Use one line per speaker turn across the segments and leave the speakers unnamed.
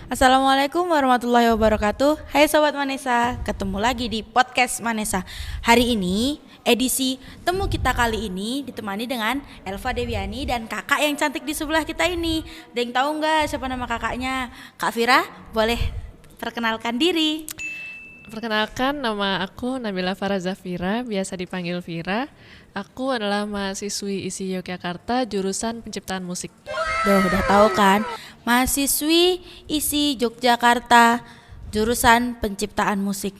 Assalamualaikum warahmatullahi wabarakatuh. Hai Sobat Manesa, ketemu lagi di podcast Manesa. Hari ini edisi temu kita kali ini ditemani dengan Elva Deviani dan kakak yang cantik di sebelah kita ini. Ada yang tahu nggak siapa nama kakaknya? Kak Vira, boleh perkenalkan diri.
Perkenalkan, nama aku Nabila Farah Zafira, biasa dipanggil Vira. Aku adalah mahasiswi ISI Yogyakarta, jurusan penciptaan musik.
Duh, udah tahu kan? Mahasiswi ISI Yogyakarta, jurusan penciptaan musik.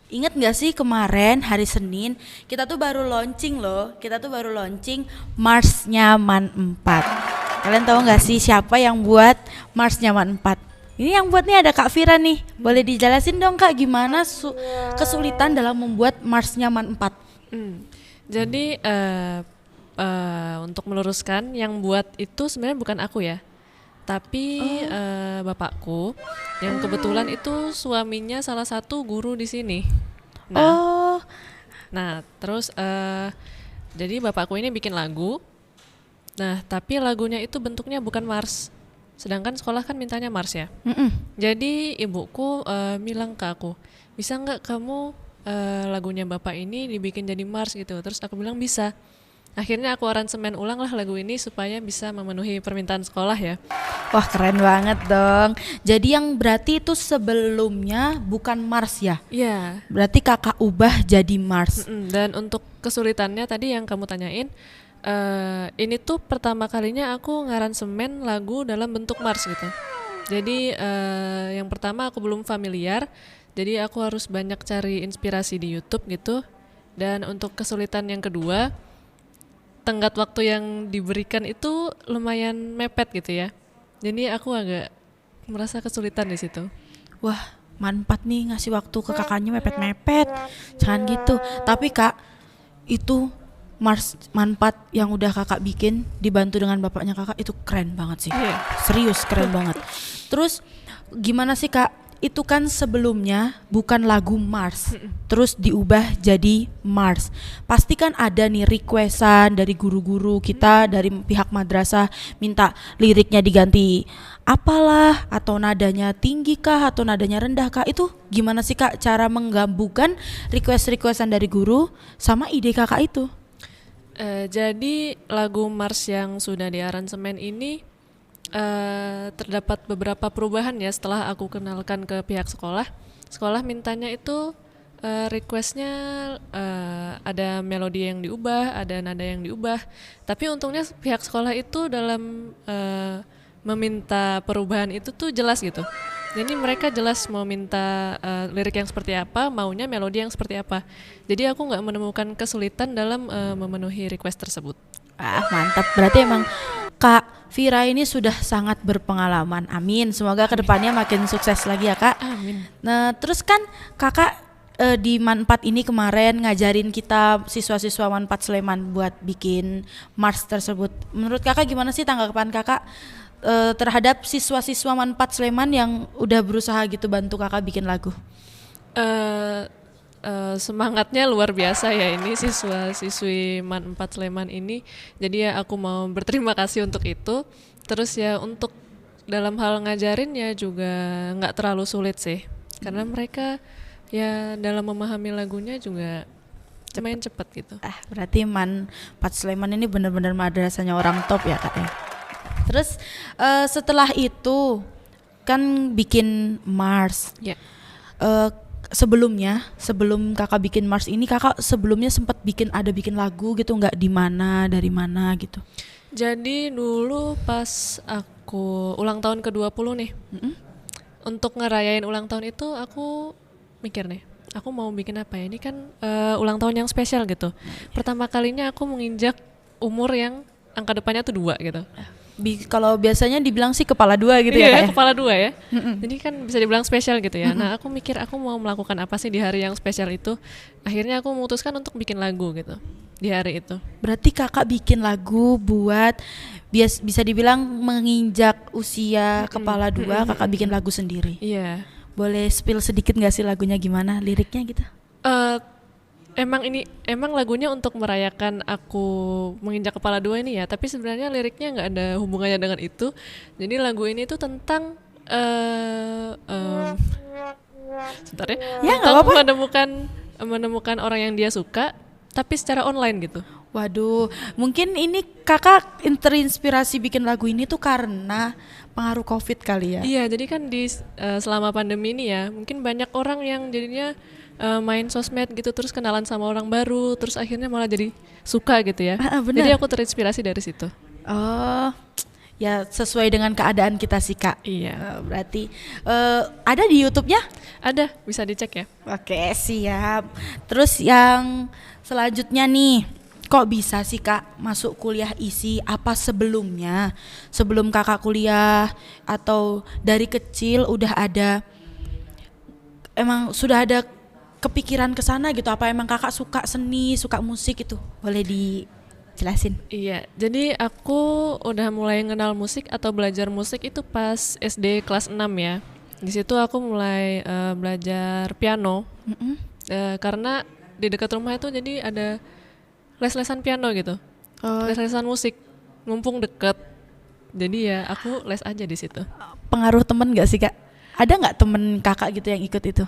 Ingat gak sih kemarin hari Senin kita tuh baru launching loh. Kita tuh baru launching Marsnya Man 4. Kalian tahu gak sih siapa yang buat Marsnya Man 4? Ini yang buat nih ada Kak Vira nih. Boleh dijelasin dong Kak gimana kesulitan dalam membuat Marsnya Man 4?
Jadi untuk meluruskan, yang buat itu sebenarnya bukan aku ya, tapi bapakku yang kebetulan itu suaminya salah satu guru di sini. Nah, terus jadi bapakku ini bikin lagu. Nah, tapi lagunya itu bentuknya bukan Mars. Sedangkan sekolah kan mintanya Mars ya. Jadi ibuku bilang ke aku, bisa nggak kamu lagunya bapak ini dibikin jadi Mars gitu. Terus aku bilang bisa. Akhirnya aku aransemen ulang lah lagu ini supaya bisa memenuhi permintaan sekolah ya.
Wah keren banget dong. Jadi yang berarti itu sebelumnya bukan Mars ya?
Iya.
Berarti kakak ubah jadi Mars.
Dan untuk kesulitannya tadi yang kamu tanyain, ini tuh pertama kalinya aku ngaransemen lagu dalam bentuk Mars gitu. Jadi yang pertama aku belum familiar, jadi aku harus banyak cari inspirasi di YouTube gitu. Dan untuk kesulitan yang kedua, tenggat waktu yang diberikan itu lumayan mepet gitu ya. Jadi aku agak merasa kesulitan di situ.
Wah, manfaat nih ngasih waktu ke kakaknya mepet-mepet. Jangan gitu. Tapi Kak, itu Mars manfaat yang udah kakak bikin dibantu dengan bapaknya kakak itu keren banget sih. Serius keren banget. Terus gimana sih Kak? Itu kan sebelumnya bukan lagu Mars, terus diubah jadi Mars. Pasti kan ada nih requestan dari guru-guru kita, dari pihak madrasah minta liriknya diganti apalah, atau nadanya tinggi kah, atau nadanya rendah kah. Itu gimana sih Kak cara menggabungkan requestan dari guru sama ide kakak itu?
Jadi lagu Mars yang sudah diaransemen ini terdapat beberapa perubahan ya setelah aku kenalkan ke pihak sekolah. Sekolah mintanya itu requestnya ada melodi yang diubah, ada nada yang diubah. Tapi untungnya pihak sekolah itu dalam meminta perubahan itu tuh jelas gitu. Jadi mereka jelas mau minta lirik yang seperti apa, maunya melodi yang seperti apa. Jadi aku nggak menemukan kesulitan dalam memenuhi request tersebut.
Mantap, berarti emang Kak Vira ini sudah sangat berpengalaman. Amin. Semoga kedepannya makin sukses lagi ya Kak.
Amin.
Nah terus kan kakak di Manpat ini kemarin ngajarin kita siswa-siswa Manpat Sleman buat bikin Mars tersebut. Menurut kakak gimana sih tanggapan kakak terhadap siswa-siswa Manpat Sleman yang udah berusaha gitu bantu kakak bikin lagu?
Semangatnya luar biasa ya ini siswa-siswi MAN 4 Sleman ini. Jadi ya aku mau berterima kasih untuk itu. Terus ya untuk dalam hal ngajarin ya juga nggak terlalu sulit sih. Karena mereka ya dalam memahami lagunya juga lumayan cepet gitu.
Berarti MAN 4 Sleman ini benar-benar madrasahnya orang top ya Kak ya. Terus setelah itu kan bikin Mars.
Ya.
Sebelum kakak bikin Mars ini kakak sebelumnya sempat bikin lagu gitu nggak, di mana dari mana gitu?
Jadi dulu pas aku ulang tahun ke-20 nih, untuk ngerayain ulang tahun itu aku mikir nih, aku mau bikin apa ya, ini kan ulang tahun yang spesial gitu. Pertama kalinya aku menginjak umur yang angka depannya tuh 2 gitu.
Kalau biasanya dibilang sih kepala 2 gitu ya Kak ya?
Kepala 2 ya. Jadi kan bisa dibilang spesial gitu ya. Nah aku mikir aku mau melakukan apa sih di hari yang spesial itu. Akhirnya aku memutuskan untuk bikin lagu gitu di hari itu.
Berarti kakak bikin lagu buat bisa dibilang menginjak usia kepala 2, kakak bikin lagu sendiri.
Iya.
Boleh spill sedikit gak sih lagunya gimana, liriknya gitu?
Emang lagunya untuk merayakan aku menginjak kepala 2 ini ya, tapi sebenarnya liriknya nggak ada hubungannya dengan itu. Jadi lagu ini tuh tentang eh em, sebentar ya.
Ya, nggak
Untuk
apa-apa.
menemukan orang yang dia suka, tapi secara online gitu.
Waduh, mungkin ini kakak terinspirasi bikin lagu ini tuh karena pengaruh COVID kali ya.
Iya, jadi kan selama pandemi ini ya, mungkin banyak orang yang jadinya main sosmed gitu terus kenalan sama orang baru, terus akhirnya malah jadi suka gitu ya.
Benar.
Jadi aku terinspirasi dari situ.
Oh, ya sesuai dengan keadaan kita sih kak.
Iya.
Berarti ada di YouTube-nya?
Ada, bisa dicek ya.
Oke, siap. Terus yang selanjutnya nih, kok bisa sih kak masuk kuliah isi? Apa sebelumnya, sebelum kakak kuliah atau dari kecil udah ada, emang sudah ada kepikiran ke sana gitu? Apa emang kakak suka seni, suka musik itu? Boleh dijelasin?
Iya, jadi aku udah mulai kenal musik atau belajar musik itu pas SD kelas 6 ya. Di situ aku mulai belajar piano.
Mm-mm.
Karena di dekat rumah itu jadi ada les-lesan piano gitu.
Oh,
Les-lesan musik. Mumpung deket. Jadi ya aku les aja di situ.
pengaruh temen gak sih kak? Ada nggak temen kakak gitu yang ikut itu?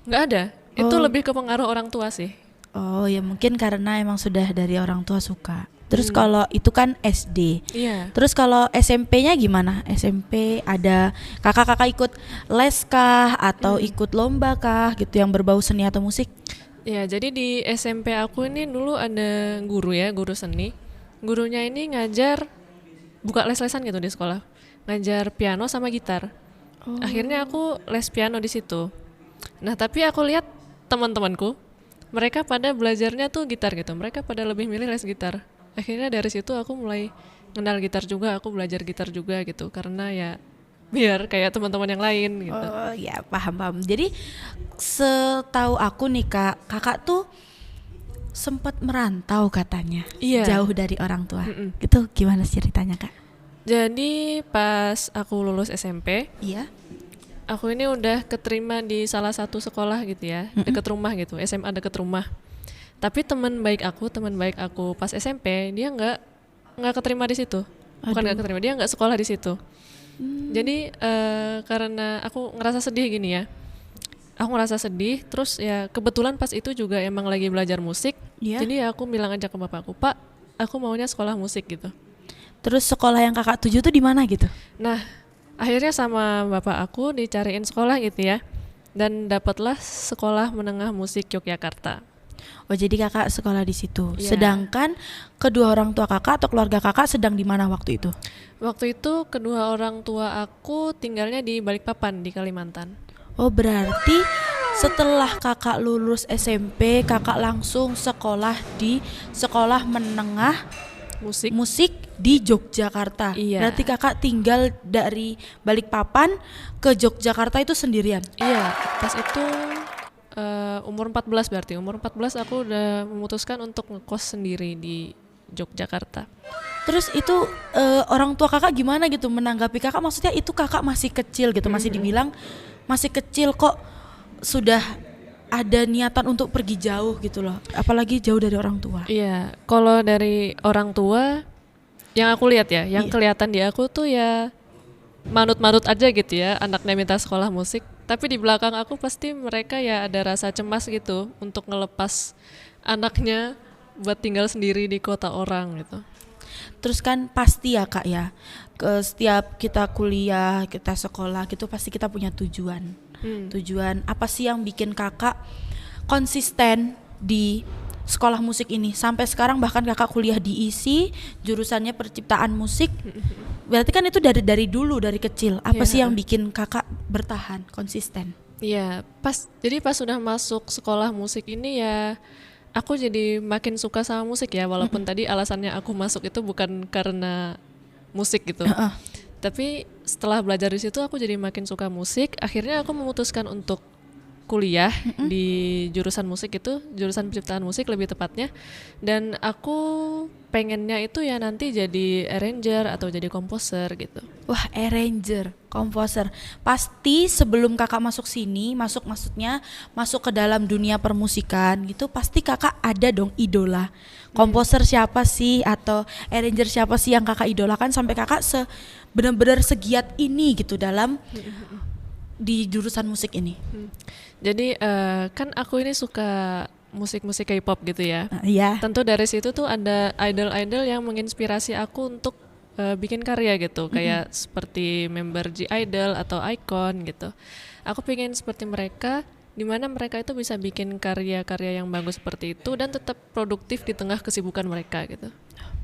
Nggak ada. Itu
Oh.
lebih ke pengaruh orang tua sih.
Oh ya mungkin karena emang sudah dari orang tua suka. Terus kalau itu kan SD.
Iya.
Terus kalau SMP-nya gimana? SMP ada kakak-kakak ikut les kah atau ikut lomba kah gitu yang berbau seni atau musik?
Ya, jadi di SMP aku ini dulu ada guru ya, guru seni. Gurunya ini ngajar, buka les-lesan gitu di sekolah. Ngajar piano sama gitar. Akhirnya aku les piano di situ. Nah, tapi aku lihat teman-temanku, mereka pada belajarnya tuh gitar gitu. Mereka pada lebih milih les gitar. Akhirnya dari situ aku mulai kenal gitar juga, aku belajar gitar juga gitu. Karena ya biar kayak teman-teman yang lain gitu.
Oh ya paham. Jadi setahu aku nih kak, kakak tuh sempat merantau katanya,
Iya.
jauh dari orang tua.
Mm-mm.
Itu gimana ceritanya kak?
Jadi pas aku lulus SMP,
Iya.
aku ini udah keterima di salah satu sekolah gitu ya, deket rumah gitu, SMA deket rumah. Tapi teman baik aku pas SMP dia nggak keterima di situ, bukan nggak keterima, dia nggak sekolah di situ. Jadi karena aku ngerasa sedih gini ya, aku ngerasa sedih, terus ya kebetulan pas itu juga emang lagi belajar musik,
Iya.
jadi aku bilang aja ke bapakku, Pak, aku maunya sekolah musik gitu.
Terus sekolah yang kakak tuju tuh di mana gitu?
Nah, akhirnya sama bapak aku dicariin sekolah gitu ya. Dan dapatlah sekolah menengah musik Yogyakarta.
Oh jadi kakak sekolah di situ.
Iya.
Sedangkan kedua orang tua kakak atau keluarga kakak sedang di mana waktu itu?
Waktu itu kedua orang tua aku tinggalnya di Balikpapan di Kalimantan.
Oh berarti setelah kakak lulus SMP kakak langsung sekolah di sekolah menengah
Musik.
musik di Yogyakarta.
Iya.
Berarti kakak tinggal dari Balikpapan ke Yogyakarta itu sendirian.
Iya, pas itu umur 14 berarti. Umur 14 aku udah memutuskan untuk ngekos sendiri di Yogyakarta.
Terus itu orang tua kakak gimana gitu menanggapi kakak? Maksudnya itu kakak masih kecil gitu, masih dibilang masih kecil kok sudah ada niatan untuk pergi jauh gitu loh. Apalagi jauh dari orang tua.
Iya, kalau dari orang tua yang aku lihat ya, yang
Iya.
kelihatan di aku tuh ya manut-manut aja gitu ya, anaknya minta sekolah musik. Tapi di belakang aku pasti mereka ya ada rasa cemas gitu untuk ngelepas anaknya buat tinggal sendiri di kota orang gitu.
Terus kan pasti ya kak ya, ke setiap kita kuliah, kita sekolah gitu pasti kita punya tujuan. Tujuan apa sih yang bikin kakak konsisten di sekolah musik ini sampai sekarang, bahkan kakak kuliah di ISI jurusannya perciptaan musik. Berarti kan itu dari dulu, dari kecil. Apa
Iya.
sih yang bikin kakak bertahan konsisten?
Iya, jadi pas sudah masuk sekolah musik ini ya aku jadi makin suka sama musik ya, walaupun tadi alasannya aku masuk itu bukan karena musik gitu. Tapi setelah belajar di situ aku jadi makin suka musik, akhirnya aku memutuskan untuk kuliah di jurusan musik itu, jurusan penciptaan musik lebih tepatnya. Dan aku pengennya itu ya nanti jadi arranger atau jadi komposer gitu.
Wah, arranger, komposer. Pasti sebelum kakak masuk sini, maksudnya masuk ke dalam dunia permusikan gitu, pasti kakak ada dong idola. Komposer siapa sih atau arranger siapa sih yang kakak idolakan sampai kakak benar-benar segiat ini gitu dalam di jurusan musik ini.
Jadi kan aku ini suka musik-musik K-pop gitu ya.
Iya.
Tentu dari situ tuh ada idol-idol yang menginspirasi aku untuk bikin karya gitu, kayak seperti member G-Idol atau iKON gitu. Aku pengen seperti mereka, di mana mereka itu bisa bikin karya-karya yang bagus seperti itu dan tetap produktif di tengah kesibukan mereka gitu.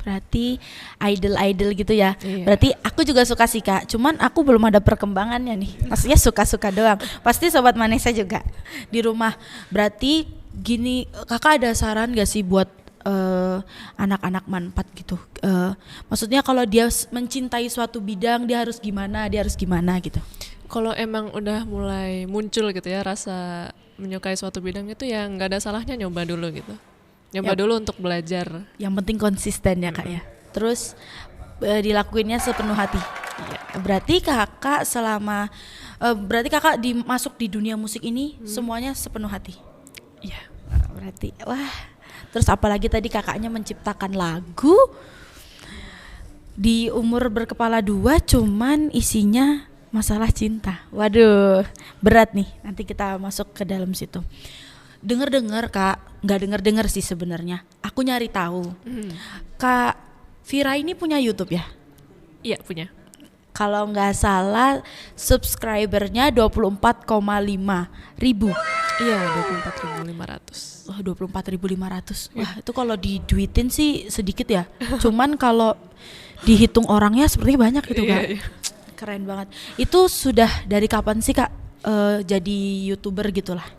Berarti idol-idol gitu ya.
Iya.
Berarti aku juga suka sih Kak. Cuman aku belum ada perkembangannya nih. Maksudnya suka-suka doang. Pasti Sobat Manesa juga di rumah. Berarti gini, kakak ada saran gak sih buat anak-anak manpat gitu? Maksudnya kalau dia mencintai suatu bidang, dia harus gimana gitu?
Kalau emang udah mulai muncul gitu ya rasa menyukai suatu bidang itu ya nggak ada salahnya nyoba dulu gitu. Nyoba dulu untuk belajar.
Yang penting konsisten ya Kak ya. Terus dilakuinnya sepenuh hati.
Iya.
Berarti kakak berarti kakak masuk di dunia musik ini semuanya sepenuh hati.
Iya.
Berarti wah. Terus apalagi tadi kakaknya menciptakan lagu di umur berkepala 2 cuman isinya masalah cinta. Waduh, berat nih. Nanti kita masuk ke dalam situ. Dengar Kak, nggak dengar sih sebenarnya. Aku nyari tahu. Kak Vira ini punya YouTube ya?
Iya punya.
Kalau nggak salah subscribernya 24,5 ribu.
Iya 24.500.
Wah 24.500. Wah itu kalau diduitin sih sedikit ya. Cuman kalau dihitung orangnya sepertinya banyak gitu Kak.
Iya.
Keren banget. Itu sudah dari kapan sih Kak jadi YouTuber gitulah?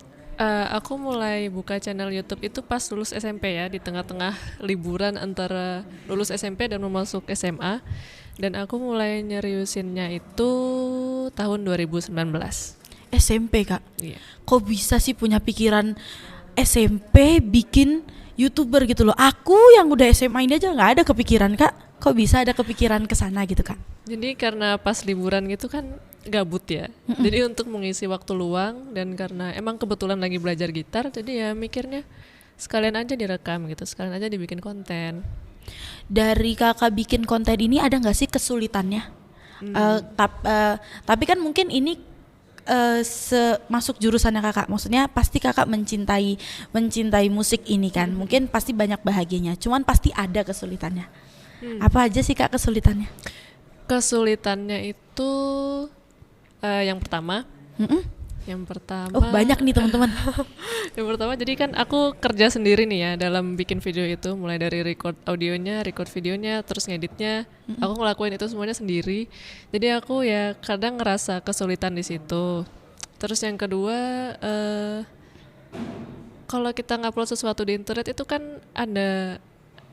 Aku mulai buka channel YouTube itu pas lulus SMP ya, di tengah-tengah liburan antara lulus SMP dan memasuk SMA. Dan aku mulai nyeriusinnya itu tahun 2019.
SMP Kak?
Iya.
Kok bisa sih punya pikiran SMP bikin YouTuber gitu loh? Aku yang udah SMA ini aja nggak ada kepikiran Kak. Kok bisa ada kepikiran kesana gitu Kak?
Jadi karena pas liburan gitu kan gabut ya. Jadi untuk mengisi waktu luang dan karena emang kebetulan lagi belajar gitar, jadi ya mikirnya sekalian aja direkam gitu, sekalian aja dibikin konten.
Dari kakak bikin konten ini ada nggak sih kesulitannya? Tapi kan mungkin ini masuk jurusannya kakak, maksudnya pasti kakak mencintai musik ini kan, mungkin pasti banyak bahagianya, cuman pasti ada kesulitannya. Apa aja sih Kak kesulitannya?
Kesulitannya itu yang pertama. Yang pertama.
Oh banyak nih teman-teman.
Yang pertama jadi kan aku kerja sendiri nih ya dalam bikin video itu, mulai dari record audionya, record videonya, terus ngeditnya. Aku ngelakuin itu semuanya sendiri. Jadi aku ya kadang ngerasa kesulitan di situ. Terus yang kedua, kalau kita ngupload sesuatu di internet itu kan ada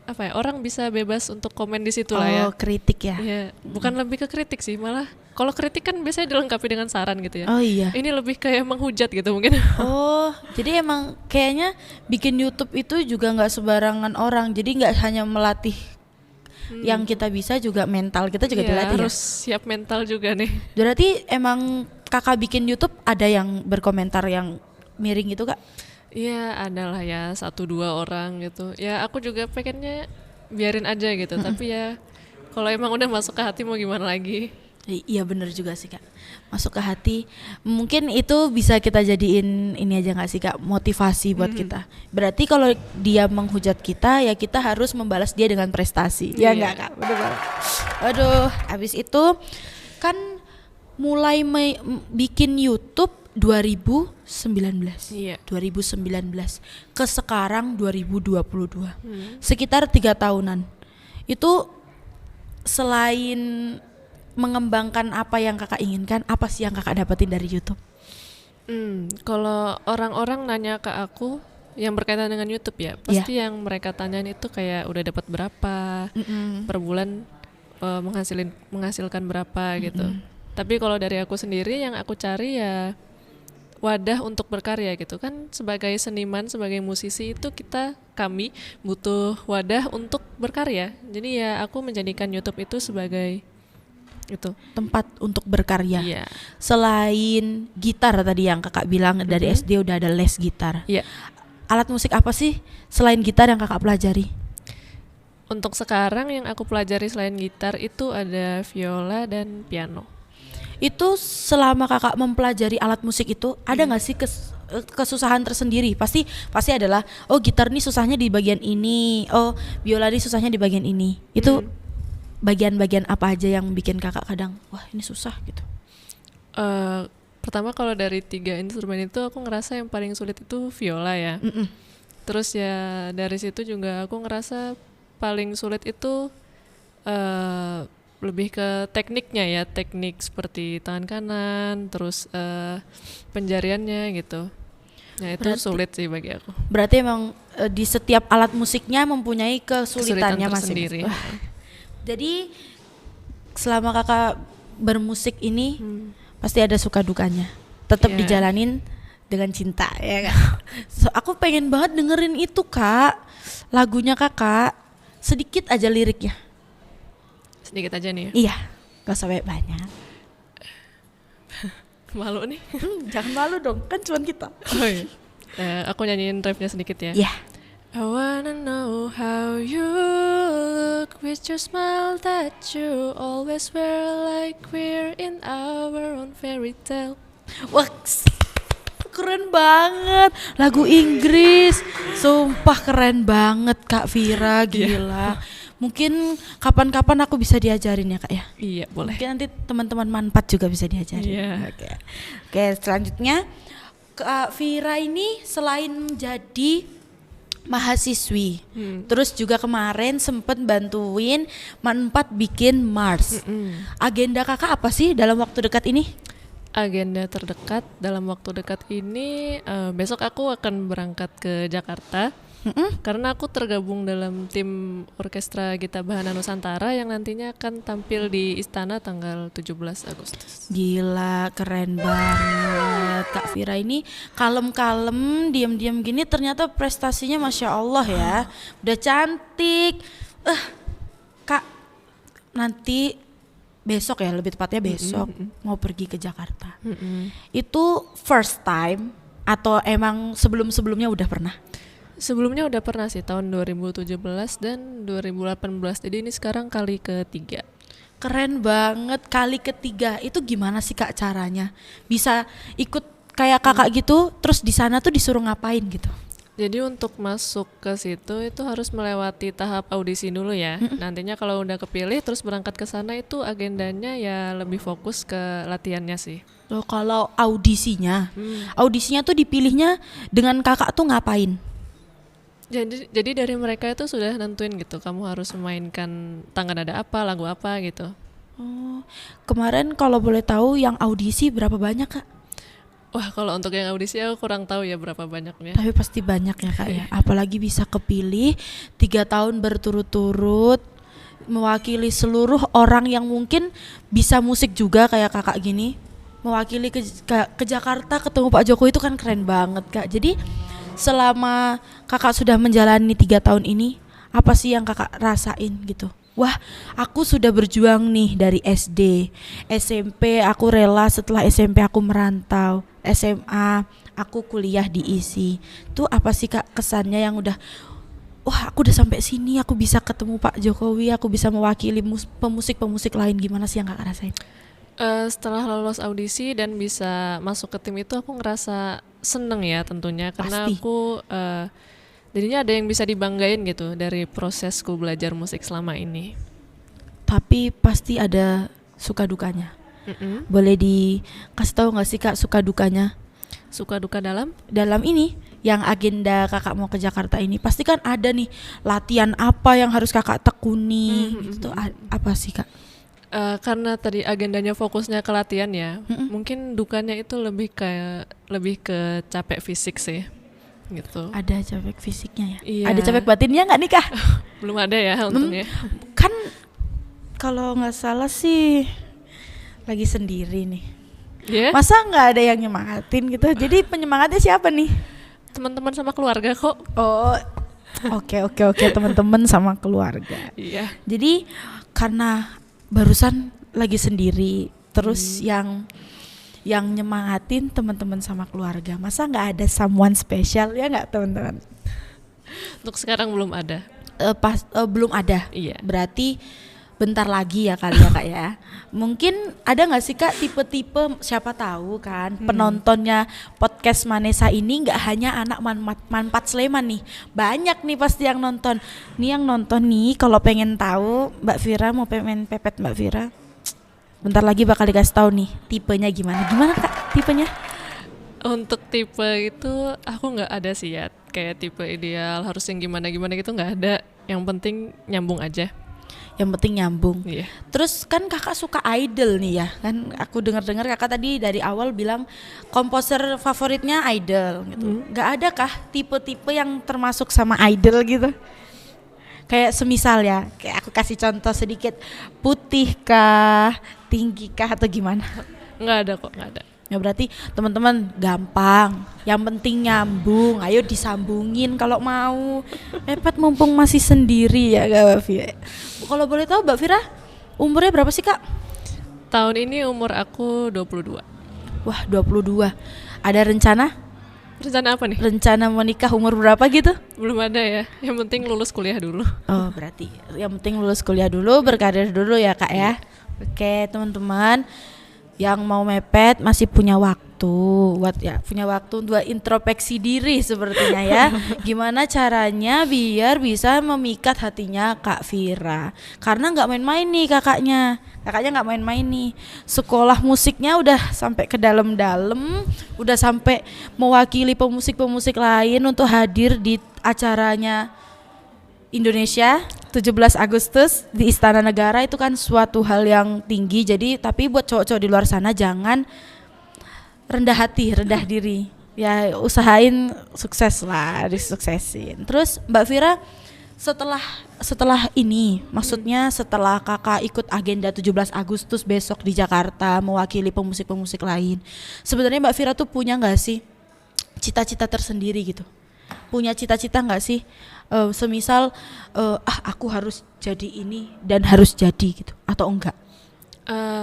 apa ya, orang bisa bebas untuk komen di situ lah ya.
Oh kritik ya?
Iya, bukan lebih ke kritik sih, malah kalau kritik kan biasanya dilengkapi dengan saran gitu ya.
Oh iya.
Ini lebih kayak menghujat gitu mungkin.
Oh jadi emang kayaknya bikin YouTube itu juga nggak sembarangan orang, jadi nggak hanya melatih yang kita bisa, juga mental kita juga dilatih
harus siap mental juga nih.
Berarti emang kakak bikin YouTube ada yang berkomentar yang miring gitu Kak?
Iya adalah ya 1-2 orang gitu. Ya aku juga pengennya biarin aja gitu. Tapi ya kalau emang udah masuk ke hati mau gimana lagi.
Iya bener juga sih Kak. Masuk ke hati. Mungkin itu bisa kita jadiin ini aja gak sih Kak, motivasi buat kita. Berarti kalau dia menghujat kita, ya kita harus membalas dia dengan prestasi. Ya enggak Kak? Bener banget. Aduh, abis itu kan mulai bikin YouTube 2019.
Iya.
2019 ke sekarang 2022. Sekitar 3 tahunan. Itu selain mengembangkan apa yang kakak inginkan, apa sih yang kakak dapetin dari YouTube?
Kalau orang-orang nanya ke aku yang berkaitan dengan YouTube ya, pasti yang mereka tanyain itu kayak udah dapat berapa per bulan, menghasilkan berapa gitu. Tapi kalau dari aku sendiri yang aku cari ya wadah untuk berkarya gitu kan. Sebagai seniman, sebagai musisi itu kami butuh wadah untuk berkarya. Jadi ya aku menjadikan YouTube itu sebagai itu.
Tempat untuk berkarya.
Iya.
Selain gitar tadi yang kakak bilang dari SD udah ada les gitar.
Iya.
Alat musik apa sih selain gitar yang kakak pelajari?
Untuk sekarang yang aku pelajari selain gitar itu ada viola dan piano.
Itu selama kakak mempelajari alat musik itu ada nggak sih kesusahan tersendiri? Pasti adalah, oh gitar nih susahnya di bagian ini, oh biola nih susahnya di bagian ini. Itu bagian-bagian apa aja yang bikin kakak kadang wah ini susah gitu?
Pertama kalau dari 3 instrumen itu aku ngerasa yang paling sulit itu viola ya. Terus ya dari situ juga aku ngerasa paling sulit itu lebih ke tekniknya ya, teknik seperti tangan kanan, terus penjariannya gitu. Nah itu sulit sih bagi aku.
Berarti emang di setiap alat musiknya mempunyai kesulitannya
tersendiri.
masing-masing. Jadi selama kakak bermusik ini pasti ada suka dukanya. Tetap dijalanin dengan cinta ya kan. So, aku pengen banget dengerin itu kak, lagunya kakak, sedikit aja liriknya.
Sedikit aja nih ya.
Iya, gak sampai banyak.
Malu nih.
Jangan malu dong, kan cuman kita.
Oh iya. Aku nyanyiin refnya sedikit ya.
Iya.
I wanna know how you look with your smile that you always wear, like we're in our own fairy tale.
Wah, keren banget. Lagu Inggris. Sumpah keren banget Kak Vira, gila. Mungkin kapan-kapan aku bisa diajarin ya Kak ya.
Iya, boleh.
Mungkin nanti teman-teman Manpat juga bisa diajarin.
Iya.
Oke, selanjutnya Kak Vira ini selain jadi mahasiswi, terus juga kemarin sempet bantuin Manpat bikin Mars. Agenda kakak apa sih dalam waktu dekat ini?
Agenda terdekat dalam waktu dekat ini, besok aku akan berangkat ke Jakarta. Karena aku tergabung dalam tim orkestra Gita Bahana Nusantara yang nantinya akan tampil di Istana tanggal 17 Agustus.
Gila, keren banget. Kak Vira ini kalem-kalem, diam-diam gini ternyata prestasinya Masya Allah ya. Udah cantik. Kak, nanti besok ya, lebih tepatnya besok mau pergi ke Jakarta. Itu first time atau emang sebelum-sebelumnya udah pernah?
Sebelumnya udah pernah sih, tahun 2017 dan 2018. Jadi ini sekarang kali ketiga.
Keren banget, kali ketiga. Itu gimana sih Kak caranya? Bisa ikut kayak kakak gitu, terus di sana tuh disuruh ngapain gitu?
Jadi untuk masuk ke situ itu harus melewati tahap audisi dulu ya. Nantinya kalau udah kepilih terus berangkat ke sana itu agendanya ya lebih fokus ke latihannya sih.
Loh, kalau audisinya tuh dipilihnya dengan kakak tuh ngapain?
Jadi dari mereka itu sudah nentuin gitu, kamu harus memainkan tangga nada apa, lagu apa gitu.
Oh, kemarin kalau boleh tahu yang audisi berapa banyak Kak?
Wah, kalau untuk yang audisi aku kurang tahu ya berapa banyaknya.
Tapi pasti banyak ya Kak ya. Apalagi bisa kepilih 3 tahun berturut-turut mewakili seluruh orang yang mungkin bisa musik juga kayak kakak gini. Mewakili ke Jakarta ketemu Pak Jokowi itu kan keren banget Kak. Jadi selama kakak sudah menjalani 3 tahun ini, apa sih yang kakak rasain gitu? Wah, aku sudah berjuang nih dari SD, SMP aku rela, setelah SMP aku merantau, SMA aku kuliah di ISI. Itu apa sih Kak kesannya yang udah, wah aku udah sampai sini, aku bisa ketemu Pak Jokowi, aku bisa mewakili pemusik-pemusik lain, gimana sih yang kakak rasain?
Setelah lolos audisi dan bisa masuk ke tim itu aku ngerasa seneng ya tentunya. Karena
Pasti.
aku jadinya ada yang bisa dibanggain gitu dari prosesku belajar musik selama ini.
Tapi pasti ada suka dukanya. Boleh dikasih tahu nggak sih Kak suka dukanya?
Suka duka dalam?
Dalam ini yang agenda kakak mau ke Jakarta ini pasti kan ada nih latihan apa yang harus kakak tekuni gitu. Apa sih Kak?
Karena tadi agendanya fokusnya ke latihan ya, mungkin dukanya itu lebih ke capek fisik sih, gitu.
Ada capek fisiknya ya?
Iya.
Ada capek batinnya nggak nih Kak?
Belum ada ya untungnya.
Kan kalau nggak salah sih lagi sendiri nih.
Ya,
Masa nggak ada yang nyemangatin gitu? Jadi penyemangatnya siapa nih?
teman-teman sama keluarga kok.
Oh, oke teman-teman sama keluarga.
Iya.
Jadi karena barusan lagi sendiri, terus yang nyemangatin teman-teman sama keluarga. Masa nggak ada someone spesial ya nggak teman-teman?
Untuk sekarang belum ada.
Belum ada.
Iya.
Berarti bentar lagi ya kali ya Kak ya. Mungkin ada nggak sih Kak tipe-tipe, siapa tahu kan penontonnya podcast Manesa ini nggak hanya anak Manpat Sleman nih, banyak nih pasti yang nonton. Nih yang nonton nih kalau pengen tahu Mbak Vira mau pengen pepet Mbak Vira, bentar lagi bakal dikasih tahu nih tipenya gimana Kak tipenya.
Untuk tipe itu aku nggak ada sih ya, kayak tipe ideal harus yang gimana gitu nggak ada. Yang penting nyambung aja.
Yang penting nyambung.
Iya.
Terus kan kakak suka idol nih ya kan, aku dengar kakak tadi dari awal bilang komposer favoritnya idol gitu. Nggak ada kah tipe-tipe yang termasuk sama idol gitu? Kayak semisal ya, kayak aku kasih contoh sedikit, putih kah, tinggi kah atau gimana?
Nggak ada kok, nggak ada.
Ya berarti teman-teman gampang, yang penting nyambung, ayo disambungin kalau mau. Mepet mumpung masih sendiri ya Mbak Vira. Kalau boleh tahu Mbak Vira umurnya berapa sih Kak?
Tahun ini umur aku 22.
Wah 22. Ada rencana?
Rencana apa nih?
Rencana mau nikah umur berapa gitu?
Belum ada ya. Yang penting lulus kuliah dulu.
Oh berarti yang penting lulus kuliah dulu, berkarir dulu ya Kak ya. Oke teman-teman, yang mau mepet masih punya waktu punya waktu untuk introspeksi diri sepertinya ya. Gimana caranya biar bisa memikat hatinya Kak Vira, karena nggak main-main nih kakaknya nggak main-main nih. Sekolah musiknya udah sampai ke dalam-dalam, udah sampai mewakili pemusik lain untuk hadir di acaranya Indonesia 17 Agustus di Istana Negara. Itu kan suatu hal yang tinggi. Jadi tapi buat cowok-cowok di luar sana jangan rendah hati, rendah diri. Ya usahain sukses lah, disuksesin. Terus Mbak Vira setelah ini, maksudnya setelah kakak ikut agenda 17 Agustus besok di Jakarta mewakili pemusik lain, sebenarnya Mbak Vira tuh punya nggak sih cita-cita tersendiri gitu? Punya cita-cita nggak sih? Semisal aku harus jadi ini dan harus jadi gitu, atau enggak?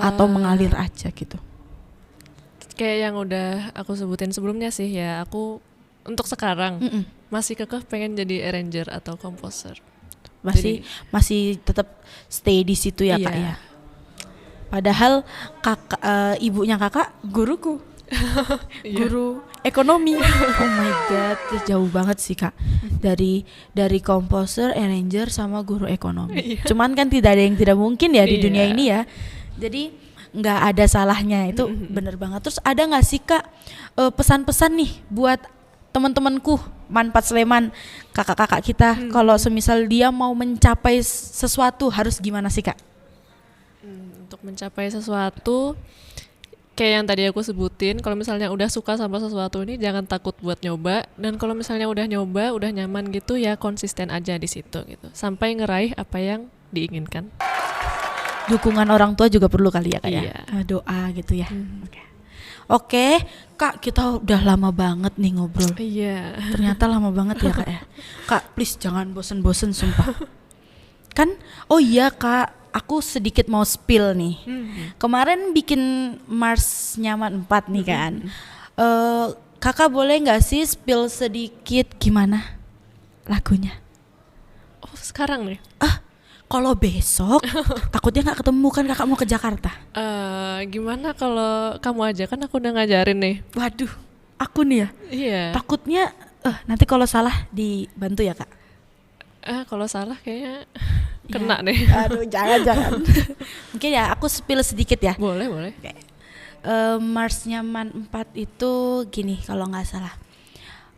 Atau mengalir aja gitu?
Kayak yang udah aku sebutin sebelumnya sih ya, aku untuk sekarang masih kekeh pengen jadi arranger atau komposer.
Masih tetap stay di situ ya
iya.
Kak ya. Padahal kakak ibunya kakak guruku. Guru ekonomi. Oh my god, jauh banget sih Kak. Dari komposer, arranger sama guru ekonomi. Cuman kan tidak ada yang tidak mungkin ya di dunia ini ya. Jadi nggak ada salahnya, itu bener banget. Terus ada nggak sih Kak pesan-pesan nih buat teman-temanku Manpat Sleman, kakak-kakak kita, kalau semisal dia mau mencapai sesuatu harus gimana sih Kak?
Untuk mencapai sesuatu kayak yang tadi aku sebutin, kalau misalnya udah suka sama sesuatu ini jangan takut buat nyoba, dan kalau misalnya udah nyoba, udah nyaman gitu ya konsisten aja di situ gitu sampai ngeraih apa yang diinginkan.
Dukungan orang tua juga perlu kali ya Kak
Iya.
ya, doa gitu ya. Oke Kak, kita udah lama banget nih ngobrol.
Iya.
Ternyata lama banget ya Kak ya. Kak please jangan bosen-bosen sumpah. Kan oh iya Kak, aku sedikit mau spill nih. Kemarin bikin Mars Nyaman 4 nih kan. Kakak boleh gak sih spill sedikit gimana lagunya?
Oh sekarang nih?
Kalau besok takutnya gak ketemu kan, kakak mau ke Jakarta.
Gimana kalau kamu aja, kan aku udah ngajarin nih.
Waduh, aku nih ya.
Iya.
Takutnya nanti kalau salah dibantu ya Kak.
Kalau salah kayaknya kena deh.
Aduh jangan. Mungkin ya aku spill sedikit ya.
Boleh.
Mars Nyaman 4 itu gini kalau nggak salah.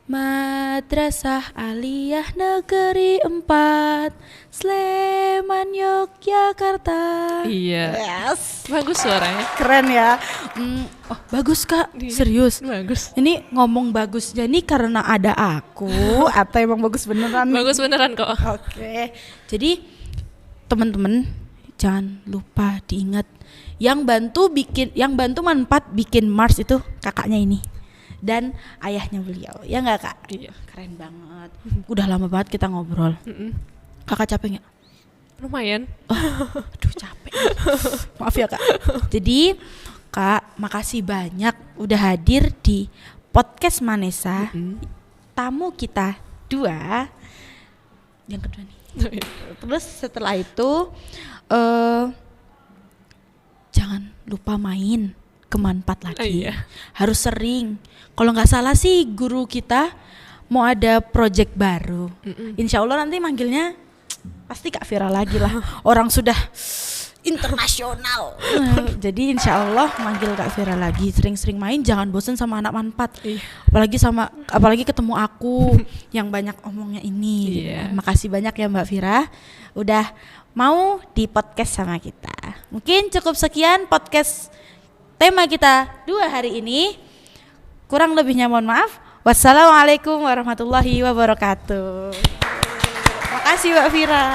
Madrasah Aliyah Negeri 4 Sleman Yogyakarta.
Iya.
Yes.
Bagus suaranya.
Keren ya. Oh bagus Kak, serius.
Bagus.
Ini ngomong bagusnya nih karena ada aku atau emang bagus beneran?
Bagus beneran kok.
Oke. Jadi teman-teman jangan lupa diingat. Yang bantu Manfaat bikin Mars itu kakaknya ini dan ayahnya beliau. Ya nggak Kak?
Iya.
Keren banget. Udah lama banget kita ngobrol. Kakak capek nggak?
Lumayan.
Aduh capek. Maaf ya Kak. Jadi Kak, makasih banyak udah hadir di podcast Manesa. Tamu kita 2. Yang kedua nih. Terus setelah itu jangan lupa main ke Manfaat lagi.
Iya.
Harus sering. Kalau nggak salah sih guru kita mau ada project baru. Insya Allah nanti manggilnya pasti Kak Vira lagi lah. Orang sudah internasional. Jadi insya Allah manggil Kak Vira lagi. Sering-sering main, jangan bosen sama anak Manfaat.
Iya.
Apalagi ketemu aku yang banyak omongnya ini.
Iya.
Makasih banyak ya Mbak Vira udah mau di podcast sama kita. Mungkin cukup sekian podcast tema kita 2 hari ini. Kurang lebihnya mohon maaf. Wassalamualaikum warahmatullahi wabarakatuh. Makasih Mbak Vira.